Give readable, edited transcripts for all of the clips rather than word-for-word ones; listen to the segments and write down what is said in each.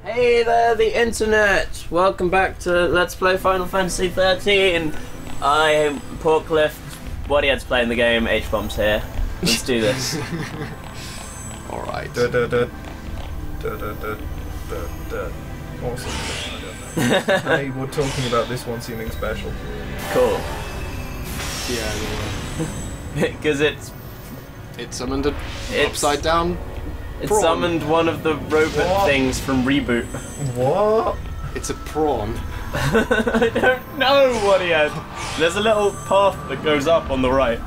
Hey there, the internet! Welcome back to Let's Play Final Fantasy XIII. I am Porklift. Bodyhead's playing the game. H-Bomb's here. Let's do this. Alright. Awesome. Hey, we're talking about this one seeming special. Cool. Yeah, Because it summoned an upside down. It prawn. summoned one of the robot things from Reboot. What? It's a prawn. I don't know, Bodyhead. There's a little path that goes up on the right.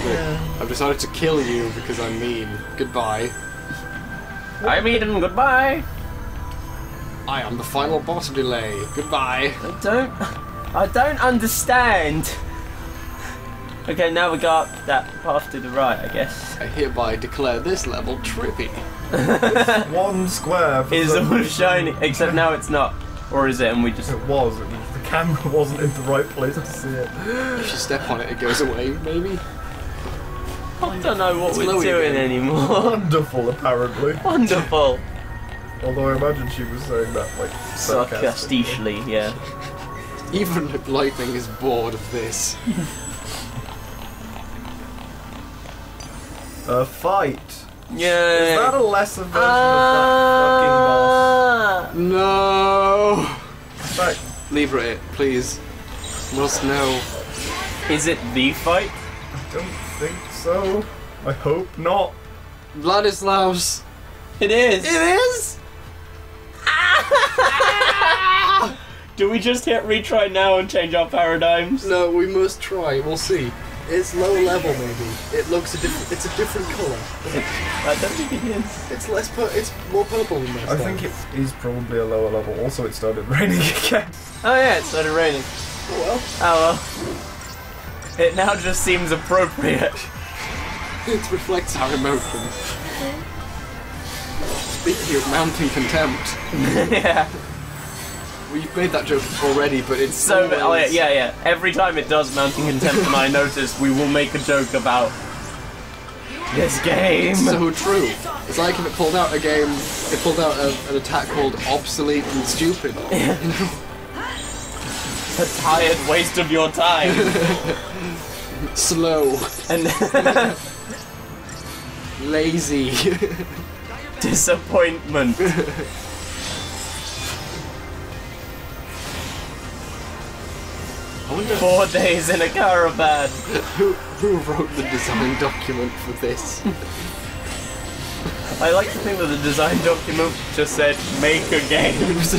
Yeah. I've decided to kill you because I'm mean. Goodbye. I'm Eden, goodbye. I am the final boss delay. Goodbye. I don't understand. Okay, now we got that path to the right, I guess. I hereby declare this level trippy. One square for Is some all reason. shiny, except now it's not. Or is it, and we just... It was. The camera wasn't in the right place to see it. If you step on it, it goes away, maybe? I don't know what It's we're glowing doing again. anymore. Wonderful, apparently. Wonderful. Although I imagine she was saying that, like, sarcastically. Sarcastically, yeah. Even Lightning is bored of this. A fight. Yeah. Is that a lesser version of that fucking boss? No! In fact, Leave it, please. Must know. Is it the fight? I don't think so. I hope not. Vladislaus! It is. It is! Do we just hit retry now and change our paradigms? No, we must try. We'll see. It's low level, maybe. It looks it's a different colour. I don't think it is. It's it's more purple than this. I think it is probably a lower level. Also, it started raining again. Oh yeah, it started raining. Well, Oh well. It now just seems appropriate. it reflects our emotions. Speaking of mounting contempt, Yeah. we've made that joke already, but it's So, oh, always... yeah. Every time it does mounting contempt, and I notice, we will make a joke about this game. It's so true. It's like if it pulled out a game, it pulled out an attack called obsolete and stupid. You know? A tired waste of your time. Slow. And Lazy. disappointment. I wonder 4 days in a caravan. who wrote the design document for this. I like to think that the design document just said, make a game. It was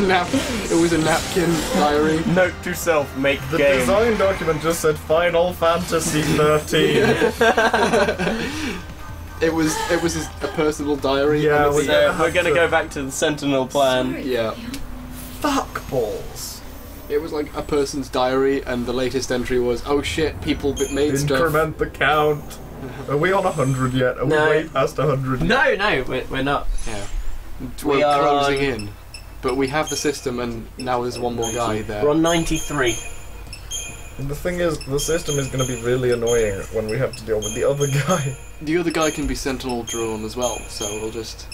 a napkin diary. Note to self, make The game. design document just said Final Fantasy XIII. It was a personal diary. Yeah, and we it's- don't We're have gonna to- go back to the Sentinel plan. yeah. Fuck balls. It was like a person's diary, and the latest entry was, "Oh shit, people made stuff." Increment the count. Are we on 100 yet? Are No. we way past 100 yet? No, we're not. Yeah. We We're are closing on- in, but we have the system, and now there's one more guy there. We're on 93. And the thing is, the system is going to be really annoying when we have to deal with the other guy. The other guy can be Sentinel drone as well, so we'll just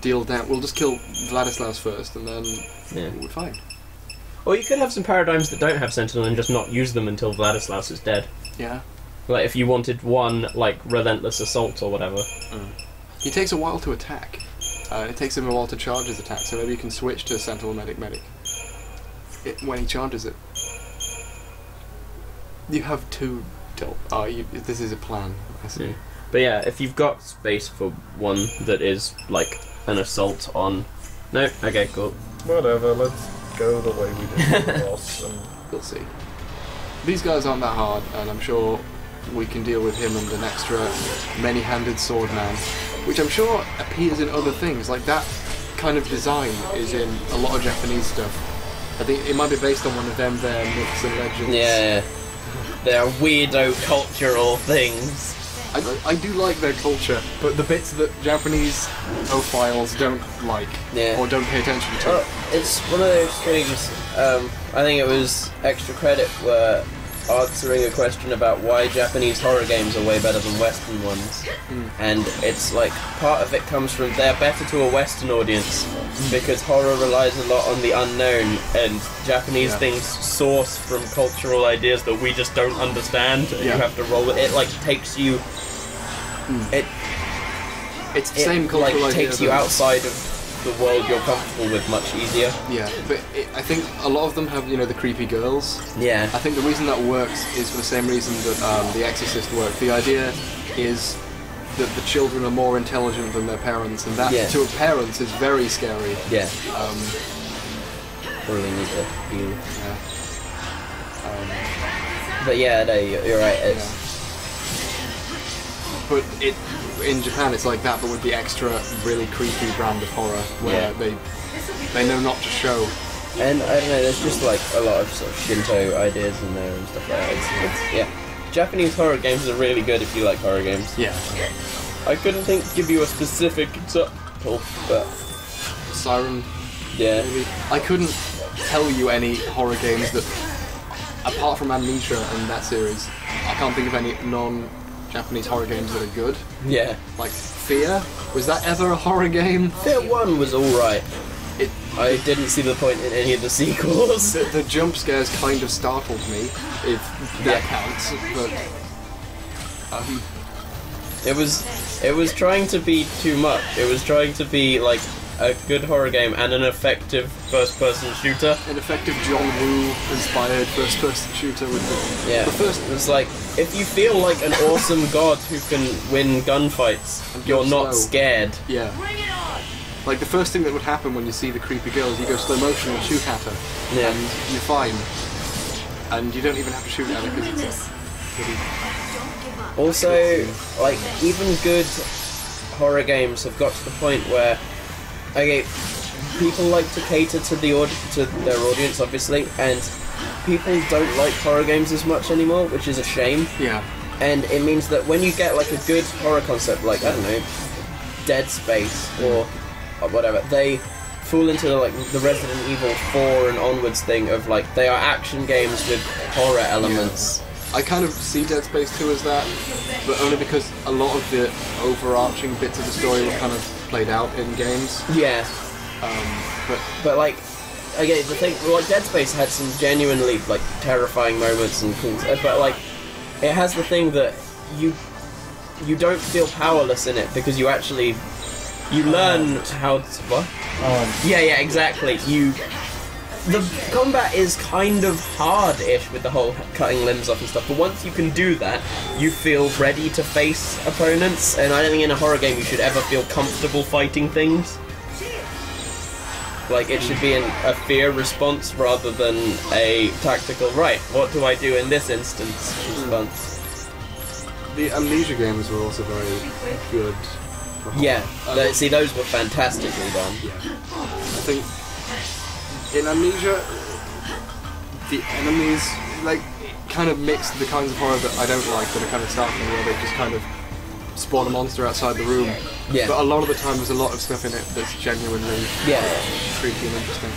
deal down. We'll just kill Vladislaus first, and then we're fine. Or you could have some paradigms that don't have Sentinel and just not use them until Vladislaus is dead. Yeah. Like if you wanted one, like, relentless assault or whatever. He takes a while to attack. It takes him a while to charge his attack, so maybe you can switch to Sentinel Medic when he charges it. You have two. This is a plan. I see. Yeah. But yeah, if you've got space for one that is like an assault on. No, okay, cool. Whatever, let's go the way we did the boss. And We'll see. These guys aren't that hard, and I'm sure we can deal with him and an extra many-handed sword man, which I'm sure appears in other things. Like that kind of design is in a lot of Japanese stuff. I think it might be based on one of them. Their myths and legends. Yeah. They're weirdo cultural things. I do like their culture, but the bits that Japanese ophiles don't like or don't pay attention to. Well, it's one of those things. I think it was Extra Credit where answering a question about why Japanese horror games are way better than Western ones. And it's like, part of it comes from they're better to a Western audience because horror relies a lot on the unknown, and Japanese things source from cultural ideas that we just don't understand, and you have to roll with it. Like, takes you... It's the same cultural like, idea takes you outside of the world you're comfortable with much easier. Yeah, but I think a lot of them have, you know, the creepy girls. Yeah. I think the reason that works is for the same reason that The Exorcist worked. The idea is that the children are more intelligent than their parents, and that to parents is very scary. Yeah. Probably need to heal. Yeah. But yeah, no, you're right. It's But in Japan it's like that, but with the extra really creepy brand of horror where they know not to show. And I don't know, there's just like a lot of sort of Shinto ideas in there and stuff like that. It's Japanese horror games are really good if you like horror games. Yeah. I couldn't give you a specific example, but Siren. Yeah. Maybe. I couldn't tell you any horror games that, apart from Amnesia and that series, I can't think of any non-Japanese horror games that are good. Yeah. Like Fear? Was that ever a horror game? Fear 1 was alright. I didn't see the point in any of the sequels. The jump scares kind of startled me, if that counts, but... It was trying to be too much. It was trying to be like a good horror game and an effective first-person shooter. An effective John Woo-inspired first-person shooter with the first... It's like, if you feel like an awesome god who can win gunfights, you're not scared. Yeah. Like, the first thing that would happen when you see the creepy girl is you go slow motion and shoot at her. Yeah. And you're fine. And you don't even have to shoot at her because it's pretty... Also, like, even good horror games have got to the point where, okay, people like to cater to their audience, obviously, and people don't like horror games as much anymore, which is a shame. Yeah. And it means that when you get like a good horror concept, like, I don't know, Dead Space or whatever, they fall into like the Resident Evil 4 and onwards thing of like, they are action games with horror elements. Yeah. I kind of see Dead Space 2 as that, but only because a lot of the overarching bits of the story were kind of played out in games. Yeah. But like, okay, the thing, like, Dead Space had some genuinely like terrifying moments and cool, but like, it has the thing that you don't feel powerless in it because you actually learn how to, what? Yeah, exactly. The combat is kind of hard-ish with the whole cutting limbs off and stuff, but once you can do that, you feel ready to face opponents, and I don't think in a horror game you should ever feel comfortable fighting things. Like, it should be a fear response rather than a tactical, right, what do I do in this instance response. The Amnesia games were also very good. Yeah, see, those were fantastically done. Yeah. I think in Amnesia, the enemies, like, kind of mix the kinds of horror that I don't like, that are kind of startling, where they just kind of spawn a monster outside the room. Yeah. But a lot of the time there's a lot of stuff in it that's genuinely creepy and interesting.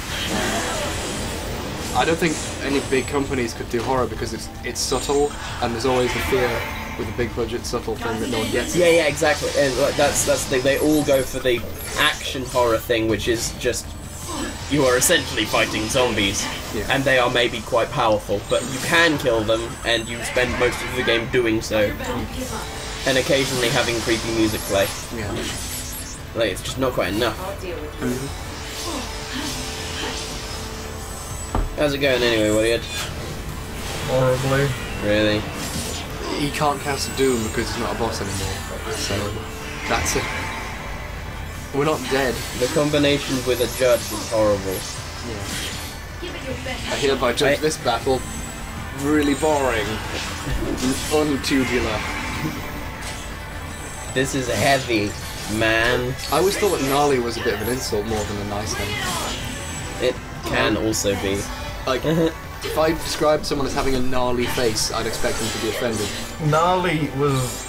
I don't think any big companies could do horror because it's subtle, and there's always the fear with a big budget subtle thing that no one gets. Yeah, exactly. And like, that's the thing. They all go for the action horror thing, which is just, you are essentially fighting zombies, and they are maybe quite powerful, but you can kill them, and you spend most of the game doing so, and occasionally having creepy music play. Yeah. Like, it's just not quite enough. How's it going anyway, Woody? Horribly. Really? He can't cast Doom because he's not a boss anymore, so that's it. We're not dead. The combination with a judge is horrible. I hereby judge this battle really boring. Untubular. This is heavy, man. I always thought that gnarly was a bit of an insult more than a nice thing. It can also be. Like, if I described someone as having a gnarly face, I'd expect them to be offended. Gnarly was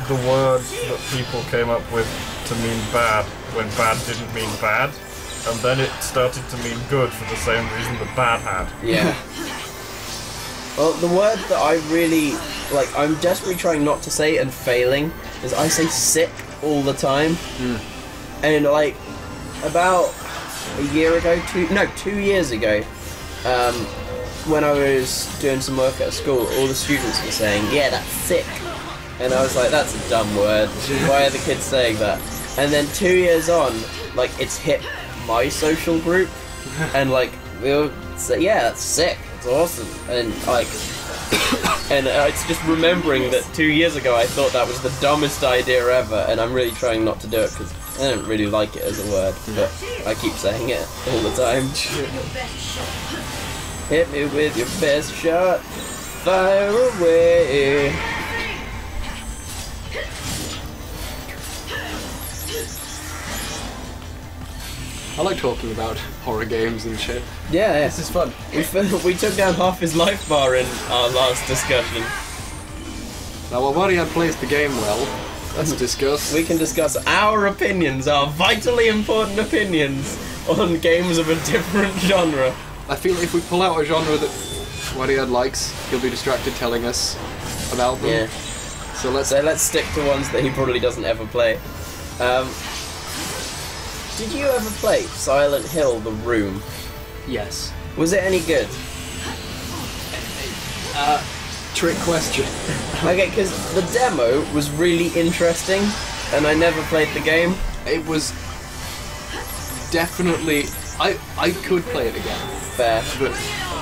the word that people came up with to mean bad, when bad didn't mean bad, and then it started to mean good for the same reason that bad had. Yeah. Well, the word that I really like, I'm desperately trying not to say and failing, is I say sick all the time. And like about a year ago, 2 years ago, when I was doing some work at school, all the students were saying, "Yeah, that's sick," and I was like, "That's a dumb word. Why are the kids saying that?" And then 2 years on, like it's hit my social group, and like we'll say, "Yeah, that's sick. It's awesome," and like. And it's just remembering that 2 years ago I thought that was the dumbest idea ever, and I'm really trying not to do it because I don't really like it as a word, but I keep saying it all the time. Hit me with your best shot, fire away. I like talking about horror games and shit. Yeah, This is fun. we took down half his life bar in our last discussion. Now, while Marian plays the game well, let's discuss. We can discuss our opinions, our vitally important opinions on games of a different genre. I feel if we pull out a genre that Marian likes, he'll be distracted telling us about them. Yeah. So let's stick to ones that he probably doesn't ever play. Did you ever play Silent Hill: The Room? Yes. Was it any good? Trick question. Okay, because the demo was really interesting, and I never played the game. It was definitely. I could play it again, Fair. but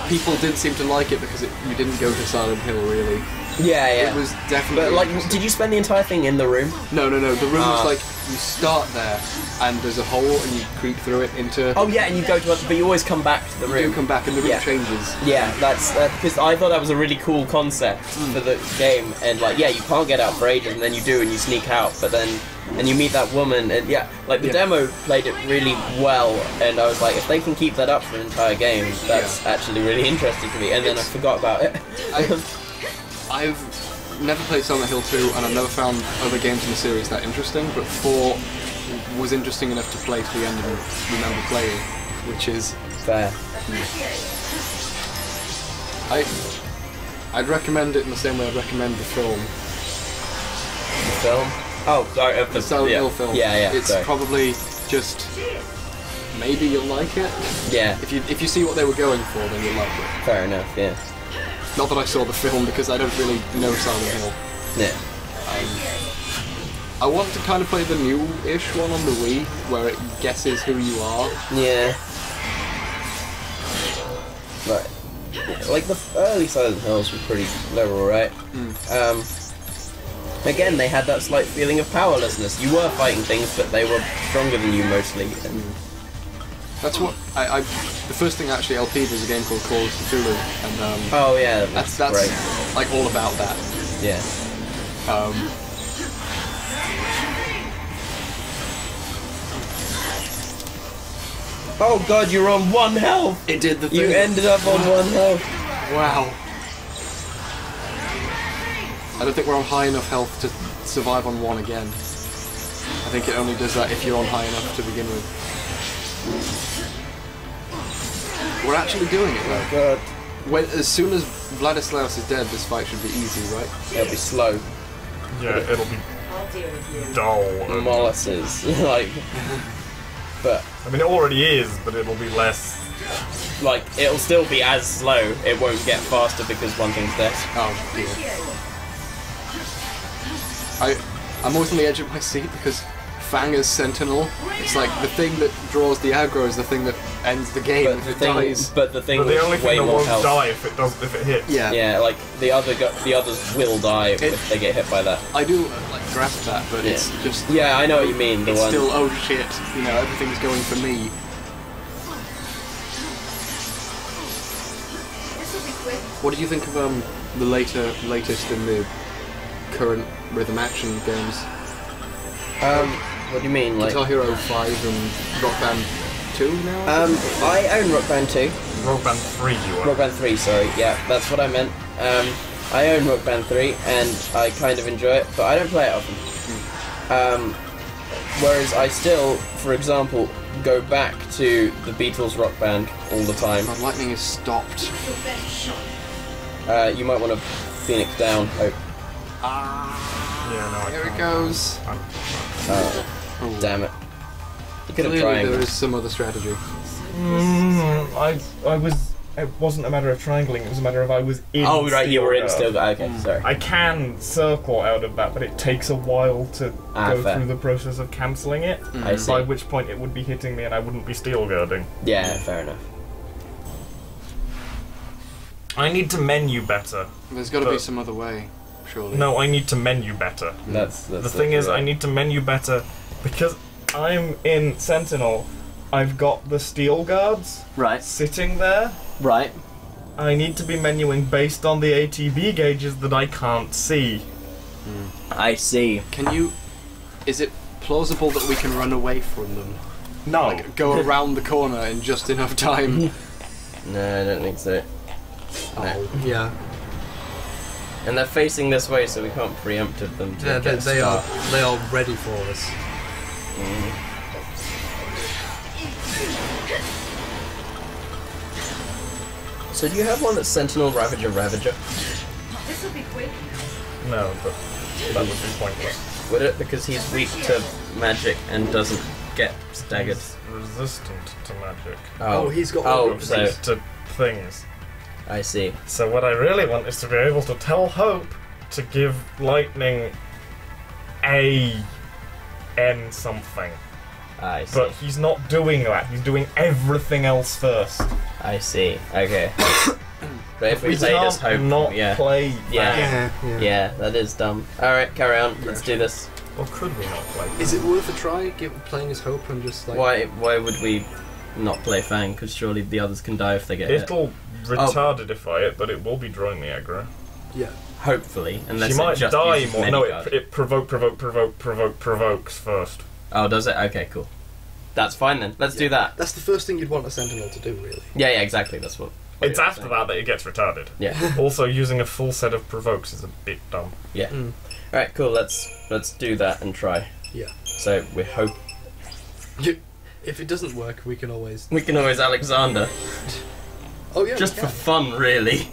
people did seem to like it because you didn't go to Silent Hill really. Yeah, yeah. It was definitely. But like, interesting. did you spend the entire thing in the room? No. The room was like you start there, and there's a hole, and you creep through it into. Oh yeah, and you go to it, but you always come back to the room. You do come back, and the room Yeah. changes. Yeah, that's because I thought that was a really cool concept for the game, and like, yeah, you can't get out for ages, and then you do, and you sneak out, but then and you meet that woman, and yeah, like the demo played it really well, and I was like, if they can keep that up for an entire game, that's actually really interesting to me, and then I forgot about it. I've never played Silent Hill 2, and I've never found other games in the series that interesting, but 4 was interesting enough to play to the end and remember playing, which is Fair. I'd recommend it in the same way I'd recommend the film. The film? Oh, sorry, The Silent Hill film. Yeah, It's sorry. probably just maybe you'll like it. Yeah, If you see what they were going for, then you'll like it. fair enough, yeah. Not that I saw the film because I don't really know Silent Hill. Yeah. I want to kind of play the new-ish one on the Wii, where it guesses who you are. Yeah. Right. Yeah, like the early Silent Hills were they were alright. Again, they had that slight feeling of powerlessness. You were fighting things, but they were stronger than you mostly. And That's what the first thing actually LP'd was a game called Call of Cthulhu, and oh yeah, that's great. like all about that. Yeah. Oh god, you're on 1 health! It did the thing. You ended up on 1 health. Wow. I don't think we're on high enough health to survive on 1 again. I think it only does that if you're on high enough to begin with. We're actually doing it though. God. As soon as Vladislaus is dead, this fight should be easy, right? It'll be slow. Yeah, it'll be dull. Molasses. Like... But... I mean, it already is, but it'll be less... Like, it'll still be as slow. It won't get faster because one thing's dead. Oh, dear. I'm always on the edge of my seat because Fang as Sentinel, it's like the thing that draws the aggro is the thing that ends the game if it dies. But the thing But the with only way thing that more won't health. die if it hits. Yeah. Yeah, like the others will die if they get hit by that. I do like grasp that, but it's just Yeah, I know what you mean. The it's one. still oh shit, you know, everything's going for me. What did you think of the latest in the current rhythm action games? What do you mean, like? Guitar Hero 5 and Rock Band 2 now? I own Rock Band 2. Rock Band 3 you are. Rock Band 3, sorry. Yeah, that's what I meant. I own Rock Band 3 and I kind of enjoy it, but I don't play it often. Whereas I still, for example, go back to the Beatles Rock Band all the time. My lightning is stopped. You might want to Phoenix down. Hope. Yeah, no, I Here can't. it goes. Oh, damn it. You could have Clearly tried. there is some other strategy. I was. It wasn't a matter of triangling. It was a matter of I was in. Oh, right, you were in Steel Guard. still. Okay, sorry. I can circle out of that, but it takes a while to go fair. through the process of cancelling it. I see. By which point it would be hitting me and I wouldn't be steel guarding. Yeah, fair enough. I need to menu better. There's got to be some other way, surely. No, I need to menu better. That's The thing is, I need to menu better because I'm in Sentinel. I've got the steel guards Right. sitting there. Right. I need to be menuing based on the ATB gauges that I can't see. I see. Can you... Is it plausible that we can run away from them? No. Like, go around the corner in just enough time? No, I don't think so. No. Yeah. And they're facing this way, so we can't preemptive them to get they are start. ready for us. So do you have one that's Sentinel, Ravager, Ravager? This'll be quick. No, but that would be pointless. Would it? Because he's weak to magic and doesn't get staggered. He's resistant to magic. Oh, he's got Oh, one. so To things. I see. So what I really want is to be able to tell Hope to give Lightning a N something. I see. But he's not doing that. He's doing everything else first. I see. Okay. But if we We say just can't hope, not yeah, play Yeah. that. yeah, that is dumb. All right, carry on. Let's do this. Or could we not play that? Is it worth a try, playing as Hope and just like... Why would we not play Fang? Because surely the others can die if they get hit. It'll retardify it, but it will be drawing the aggro. Yeah. Hopefully, unless She might it just die uses more. many No, cards. it provokes first. Oh, does it? Okay, cool. That's fine then. Let's do that. That's the first thing you'd want a Sentinel to do, really. Yeah, exactly. That's what. It's you're after saying. that it gets retarded. Yeah, Also, using a full set of provokes is a bit dumb. yeah. All right, cool. Let's do that and try. Yeah. So we hope If it doesn't work, we can always... we can always Alexander, Oh yeah, just we for can. fun, really.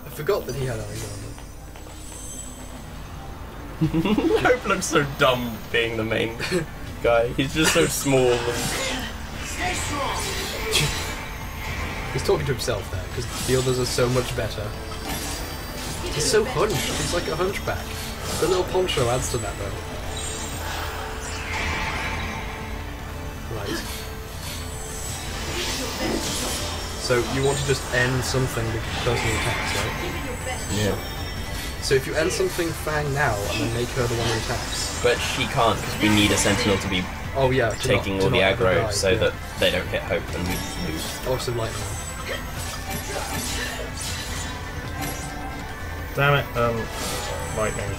I forgot that he had Alexander. Hope looks so dumb being the main guy. He's just so small. And... He's talking to himself there, because the others are so much better. He's so hunched. He's like a hunchback. The little poncho adds to that, though. Right. So you want to just end something with personal attacks, right? Yeah. So if you end something Fang now and then make her the one who attacks. But she can't because we need a Sentinel to be Oh yeah, to taking not, all to the not ever aggro die, so yeah. that they don't hit Hope and we lose. Also lightning. Damn it, lightning.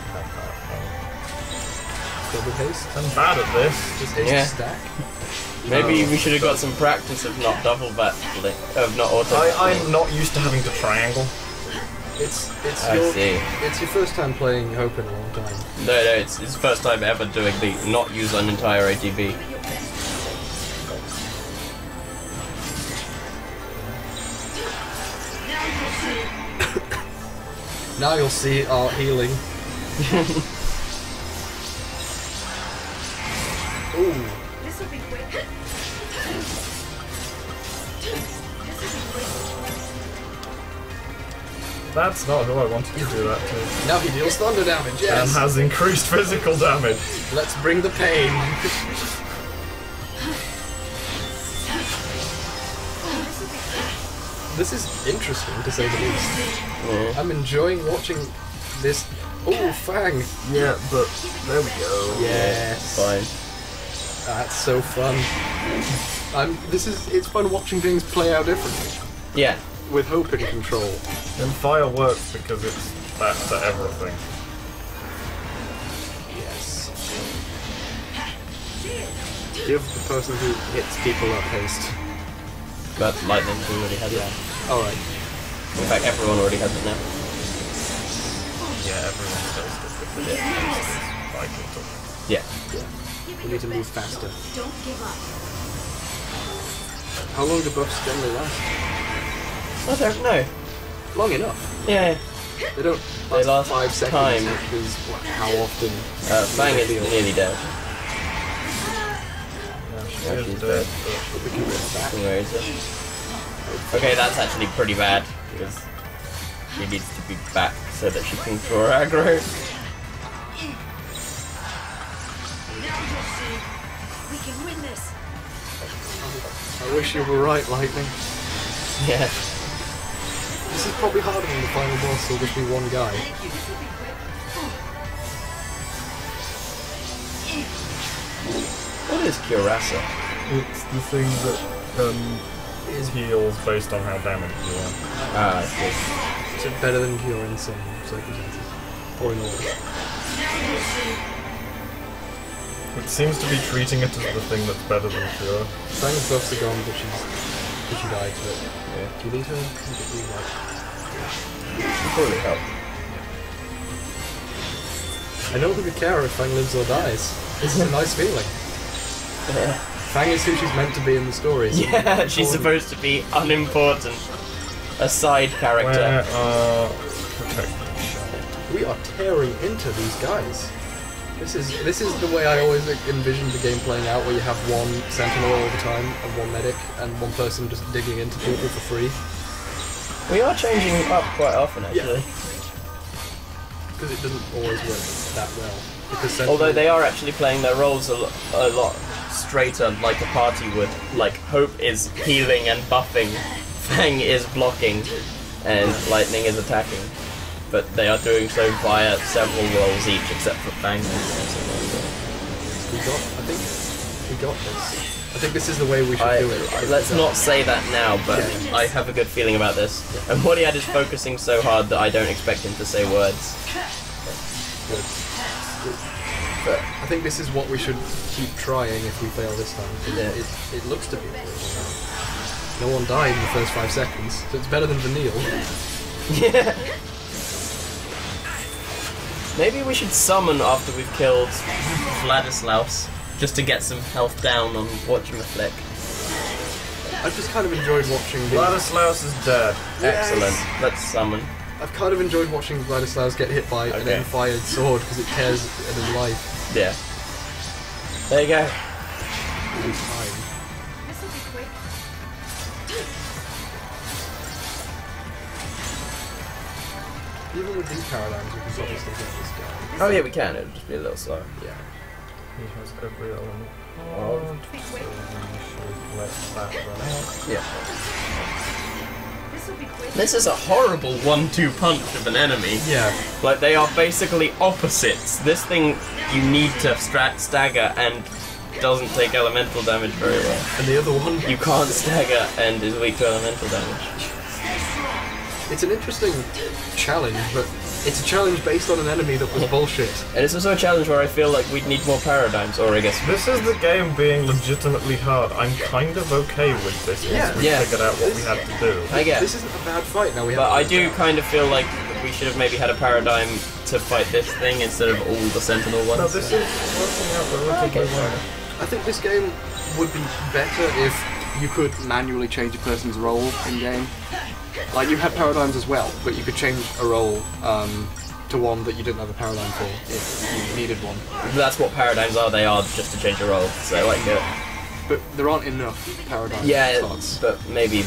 Double haste. I'm bad at this. Just haste Yeah. stack. Maybe we should have got some practice of not double battling, of not auto. I'm not used to having to triangle. It's I your see. it's your first time playing Hope in a long time. No, it's the first time ever doing the not use an entire ATB. Now you'll see our healing. Ooh. This'll be quick. That's not who I wanted to do that to. Now he deals thunder damage, And yes! has increased physical damage. Let's bring the pain. This is interesting, to say the least. Yeah. I'm enjoying watching this... Oh, Fang! Yeah, but there we go. Yes! Fine. That's so fun. It's fun watching things play out differently. Yeah. With Hope in control. And fire works because it's back to everything. Yes. Give the person who hits people up haste. But lightning already has it. Alright. In fact, everyone already has it now. Yeah, everyone does this with it. Vital to Yeah. We need to move faster. Don't give up. How long do buffs generally last? I don't know. Long enough. Yeah. They don't They last 5 seconds, time. which is how often. Fang is nearly dead. She Yeah, is she's dead, dead. But we can get it back. Where is it? Okay, that's actually pretty bad because she needs to be back so that she can draw aggro. Now you'll see. We can win this. I wish you were right, Lightning. Yeah. This is probably harder than the final boss, will just be one guy. Thank you. This will be quick. What is Curasa? It's the thing that heals based on how damaged you are. Ah, I see. Is it better than Cure in some circumstances? Or in all? It seems to be treating it as the thing that's better than Cure. Fang's buffs are gone, but she died, but yeah. Do you need her? It'll probably help. I no longer care if Fang lives or dies. This is a nice feeling. Fang is who she's meant to be in the stories. Yeah, she's supposed to be unimportant. A side character. Where are protecting shots? We are tearing into these guys. This is the way I always envisioned the game playing out, where you have one sentinel all the time, and one medic, and one person just digging into people for free. We are changing up quite often, actually. Because it doesn't always work that well. Because Although they are actually playing their roles a lot straighter, like a party would. Like, Hope is healing and buffing, Fang is blocking, and Lightning is attacking. But they are doing so via several roles each, except for Fang. We got this. I think this is the way we should do it. Let's not say that now, but Yeah. I have a good feeling about this. And Wadiad is focusing so hard that I don't expect him to say words. Good. But I think this is what we should keep trying if we fail this time. It looks to be doable. No one died in the first 5 seconds, so it's better than Vanille. Yeah. Maybe we should summon after we've killed Vladislaus, just to get some health down on whatchamaflick. I've just kind of enjoyed watching Vladislaus is dead. Excellent. Let's summon. I've kind of enjoyed watching Vladislaus get hit by an end-fired sword because it tears at his life. Yeah. There you go. Every time. This will be quick. Even with these paradigms, we can probably still get this guy. Oh yeah, we can. It'll just be a little slow. Yeah. He has every element. Oh. So we should let that run out. Yeah. This will be quick. This is a horrible 1-2 punch of an enemy. Yeah. Like, they are basically opposites. This thing you need to stagger and doesn't take elemental damage very well. And the other one, You can't stagger and is weak to elemental damage. it's an interesting challenge, but it's a challenge based on an enemy that was bullshit. And it's also a challenge where I feel like we'd need more paradigms, or I guess... This is the game being legitimately hard. I'm kind of okay with this once we figured out what we had to do. I guess. This isn't a bad fight now. But I do kind of feel like we should have maybe had a paradigm to fight this thing instead of all the Sentinel ones. No, this is working out relatively well. I think this game would be better if you could manually change a person's role in game. Like, you had paradigms as well, but you could change a role to one that you didn't have a paradigm for if you needed one. That's what paradigms are. They are just to change a role. So like, But there aren't enough paradigm slots. but maybe.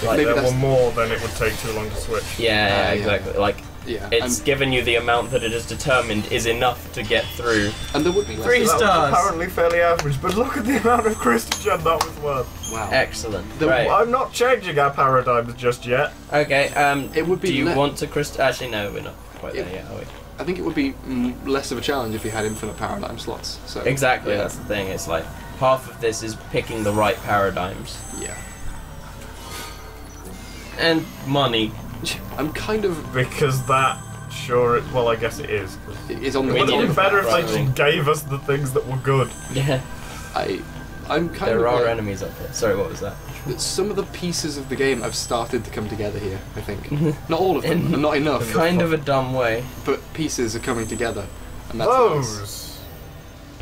Like, Maybe If there that's- were more, then it would take too long to switch. yeah, exactly. Like, Yeah, it's given you the amount that it is determined is enough to get through. and there would be less. 3 That was stars. apparently fairly average, but look at the amount of crystalgen that was worth. Wow. Excellent. The- Right. I'm not changing our paradigms just yet. Okay. It would be Do you le- want to Actually, no, we're not quite there yet, are we? I think it would be less of a challenge if you had infinite paradigm slots. So Exactly. yeah. That's the thing. It's like half of this is picking the right paradigms Yeah. and money. I'm kind of. Because that, sure, well, I guess it is. It's on the. We It would need have a been better if they right. just gave us the things that were good. Yeah. I'm kind of. There are like, enemies up there. Sorry, what was that? that some of the pieces of the game have started to come together here. I think not all of them, and not enough. Kind of a dumb way. But pieces are coming together, and that's nice. Those!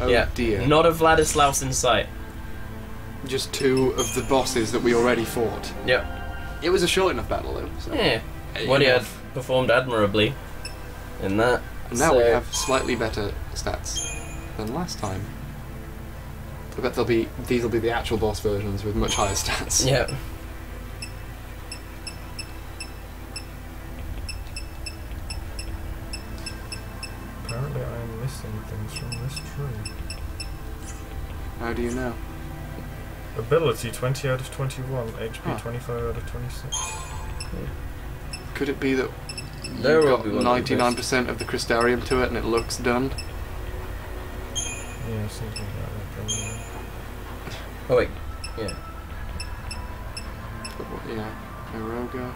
Oh yeah. dear. Not a Vladislaus in sight. Just 2 of the bosses that we already fought. Yep. It was a short enough battle though. So. Yeah. Woody had performed admirably in that. And now so, we have slightly better stats than last time. I bet these will be the actual boss versions with much higher stats. Yeah. Apparently I am missing things from this tree. How do you know? Ability 20 out of 21, HP Huh. 25 out of 26. Could it be that There you've will got be one of those. 99% of the crystarium to it and it looks done? Yeah, something like that. Oh wait, yeah. But what, yeah, Aeroga.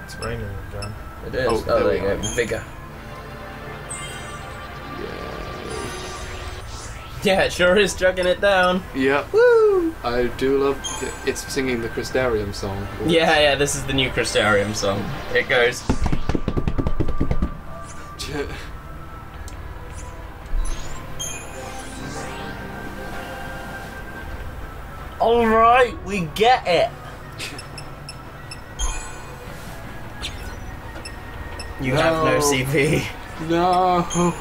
It's raining again. It is. Oh, Oh, there there we you go. are. Vigor. Yeah. Yeah, it sure is chugging it down. Yep. Woo! I do love that it's singing the crystarium song. Yeah, this is the new Crystarium song. It goes. Alright, we get it! You have no No. CP. No.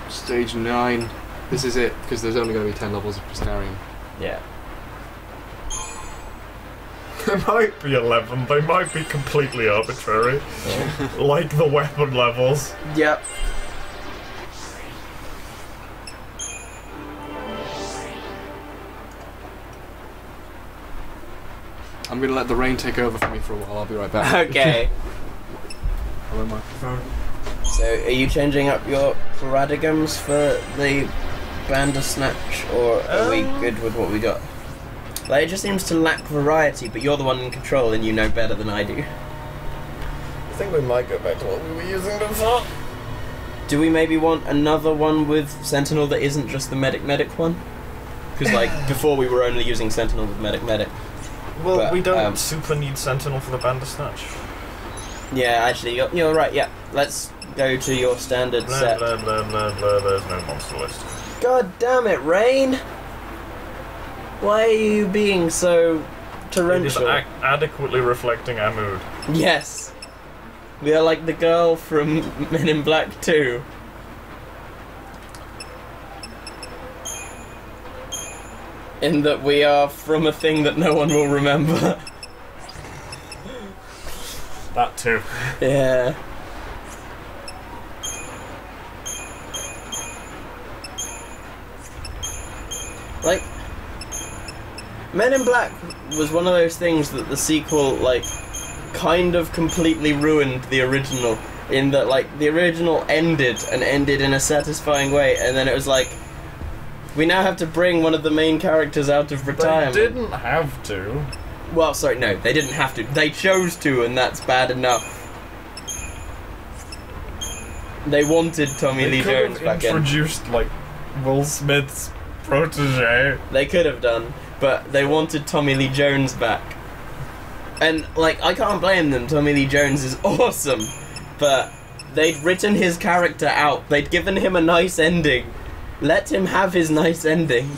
Stage 9. This is it, because there's only going to be 10 levels of crystarium. Yeah. There might be 11, they might be completely arbitrary. Like the weapon levels. Yep. I'm going to let the rain take over for me for a while. I'll be right back. Okay. Hello, microphone. So, are you changing up your paradigms for the Bandersnatch, or are we good with what we got? Like, it just seems to lack variety, but you're the one in control and you know better than I do. I think we might go back to what we were using before. Do we maybe want another one with Sentinel that isn't just the medic one? Because, like, before we were only using Sentinel with medic. Well, But, we don't super need Sentinel for the Bandersnatch. Yeah, actually, you're right, yeah. Let's go to your standard Blah, set. blah, blah, blah, blah, there's no monster list. God damn it, Rain! Why are you being so It is torrential? adequately reflecting our mood. Yes. We are like the girl from Men in Black 2. In that we are from a thing that no one will remember. That too. Yeah. Like, Men in Black was one of those things that the sequel, like, kind of completely ruined the original. In that, like, the original ended in a satisfying way, and then it was like, we now have to bring one of the main characters out of retirement. They didn't have to. Well, sorry, no, they didn't have to. They chose to, and that's bad enough. They wanted Tommy They Lee could Jones have back in. introduced, like, Will Smith's protege. They could have done, but they wanted Tommy Lee Jones back. And, like, I can't blame them. Tommy Lee Jones is awesome. But they'd written his character out. They'd given him a nice ending. Let him have his nice ending.